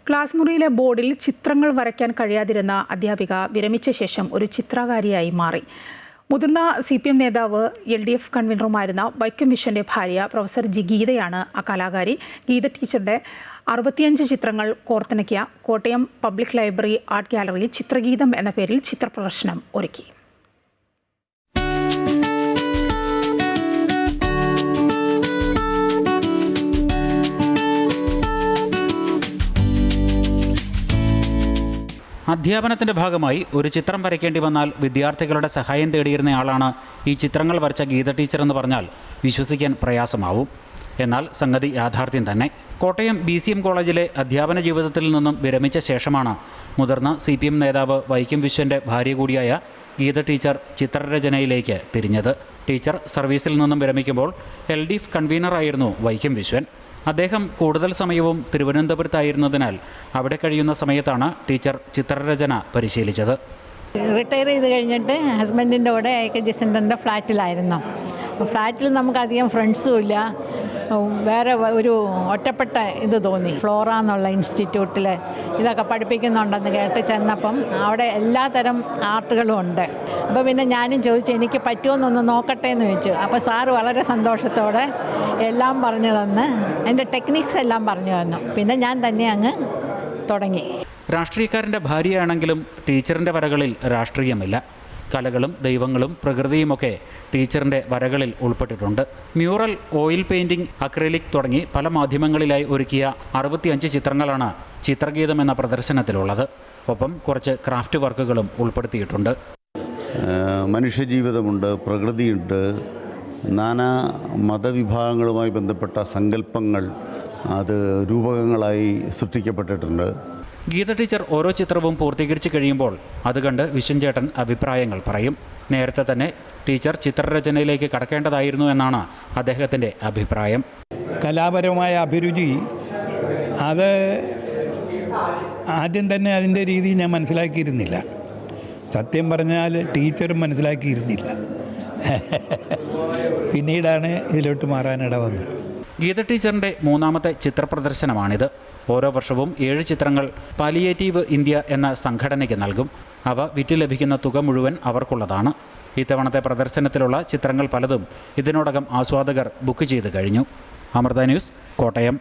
Class മുറിയിലെ ബോർഡിൽ ചിത്രങ്ങൾ വരയ്ക്കാൻ കഴിയാതിരുന്ന അധ്യാപിക വിരമിച്ച ശേഷം ഒരു ചിത്രകാരിയായി മാറി. മുതിർന്ന CPM നേതാവ് LDF കൺവീനറുമായിരുന്ന വൈക്കം വിശ്വന്റെ ഭാര്യ പ്രൊഫസർ ജി ഗീതയാണ് ആ കലാകാരി. ഗീത ടീച്ചറുടെ 65 ചിത്രങ്ങൾ കോർത്തിണക്കിയ കോട്ടയം പബ്ലിക് ലൈബ്രറി ആർട്ട് ഗാലറിയിൽ ചിത്രഗീതം എന്ന പേരിൽ ചിത്രപ്രദർശനം ഒരുക്കി. അധ്യാപനത്തിൻ്റെ ഭാഗമായി ഒരു ചിത്രം വരയ്ക്കേണ്ടി വന്നാൽ വിദ്യാർത്ഥികളുടെ സഹായം തേടിയിരുന്നയാളാണ് ഈ ചിത്രങ്ങൾ വരച്ച ഗീത ടീച്ചർ എന്ന് പറഞ്ഞാൽ വിശ്വസിക്കാൻ പ്രയാസമാവും. എന്നാൽ സംഗതി യാഥാർത്ഥ്യം തന്നെ. കോട്ടയം BCM കോളേജിലെ അധ്യാപന ജീവിതത്തിൽ നിന്നും വിരമിച്ച ശേഷമാണ് മുതിർന്ന CPM നേതാവ് വൈക്കം വിശ്വൻ്റെ ഭാര്യ കൂടിയായ ഗീത ടീച്ചർ ചിത്രരചനയിലേക്ക് തിരിഞ്ഞത്. ടീച്ചർ സർവീസിൽ നിന്നും വിരമിക്കുമ്പോൾ LDF കൺവീനറായിരുന്നു വൈക്കം വിശ്വൻ. അദ്ദേഹം കൂടുതൽ സമയവും തിരുവനന്തപുരത്തായിരുന്നതിനാൽ അവിടെ കഴിയുന്ന സമയത്താണ് ടീച്ചർ ചിത്രരചന പരിശീലിച്ചത്. റിട്ടയർ ചെയ്ത് കഴിഞ്ഞിട്ട് ഹസ്ബൻഡിൻ്റെ കൂടെ AKG സെൻറ്ററിൻ്റെ ഫ്ലാറ്റിലായിരുന്നു. ഫ്ലാറ്റിൽ നമുക്കധികം ഫ്രണ്ട്സും ഇല്ല. വേറെ ഒരു ഒറ്റപ്പെട്ട ഇത് തോന്നി. ഫ്ലോറ എന്നുള്ള ഇൻസ്റ്റിറ്റ്യൂട്ടിൽ ഇതൊക്കെ പഠിപ്പിക്കുന്നുണ്ടെന്ന് കേട്ട് ചെന്നപ്പം അവിടെ എല്ലാ തരം ആർട്ടുകളും ഉണ്ട്. അപ്പോൾ പിന്നെ ഞാനും ചോദിച്ചു എനിക്ക് പറ്റുമെന്നൊന്ന് നോക്കട്ടെ എന്ന് ചോദിച്ചു. അപ്പോൾ സാറ് വളരെ സന്തോഷത്തോടെ എല്ലാം പറഞ്ഞു തന്ന് എൻ്റെ ടെക്നിക്സ് എല്ലാം പറഞ്ഞു തന്നു. പിന്നെ ഞാൻ തന്നെ അങ്ങ് തുടങ്ങി. രാഷ്ട്രീയക്കാരൻ്റെ ഭാര്യയാണെങ്കിലും ടീച്ചറിൻ്റെ വരകളിൽ രാഷ്ട്രീയമില്ല. കലകളും ദൈവങ്ങളും പ്രകൃതിയുമൊക്കെ ടീച്ചറിൻ്റെ വരകളിൽ ഉൾപ്പെട്ടിട്ടുണ്ട്. മ്യൂറൽ, ഓയിൽ പെയിൻറ്റിംഗ്, അക്രിലിക് തുടങ്ങി പല മാധ്യമങ്ങളിലായി ഒരുക്കിയ 65 ചിത്രങ്ങളാണ് ചിത്രഗീതം എന്ന പ്രദർശനത്തിലുള്ളത്. ഒപ്പം കുറച്ച് ക്രാഫ്റ്റ് വർക്കുകളും ഉൾപ്പെടുത്തിയിട്ടുണ്ട്. മനുഷ്യജീവിതമുണ്ട്, പ്രകൃതിയുണ്ട്, നാനാ മതവിഭാഗങ്ങളുമായി ബന്ധപ്പെട്ട സങ്കല്പങ്ങൾ അത് രൂപകങ്ങളായി സൃഷ്ടിക്കപ്പെട്ടിട്ടുണ്ട്. ഗീത ടീച്ചർ ഓരോ ചിത്രവും പൂർത്തീകരിച്ച് കഴിയുമ്പോൾ അത് കണ്ട് വിശ്വൻ ചേട്ടൻ അഭിപ്രായങ്ങൾ പറയും. നേരത്തെ തന്നെ ടീച്ചർ ചിത്രരചനയിലേക്ക് കടക്കേണ്ടതായിരുന്നു എന്നാണ് അദ്ദേഹത്തിൻ്റെ അഭിപ്രായം. കലാപരമായ അഭിരുചി അത് ആദ്യം തന്നെ അതിൻ്റെ രീതി ഞാൻ മനസ്സിലാക്കിയിരുന്നില്ല. സത്യം പറഞ്ഞാൽ ടീച്ചറും മനസ്സിലാക്കിയിരുന്നില്ല. പിന്നീടാണ് ഇതിലോട്ട് മാറാനിട വന്നത്. ഗീത ടീച്ചറിൻ്റെ 3ാമത്തെ ചിത്രപ്രദർശനമാണിത്. ഓരോ വർഷവും 7 ചിത്രങ്ങൾ പാലിയേറ്റീവ് ഇന്ത്യ എന്ന സംഘടനയ്ക്ക് നൽകും. അവ വിറ്റ് ലഭിക്കുന്ന തുക മുഴുവൻ അവർക്കുള്ളതാണ്. ഇത്തവണത്തെ പ്രദർശനത്തിലുള്ള ചിത്രങ്ങൾ പലതും ഇതിനോടകം ആസ്വാദകർ ബുക്ക് ചെയ്ത് കഴിഞ്ഞു. അമൃത ന്യൂസ്, കോട്ടയം.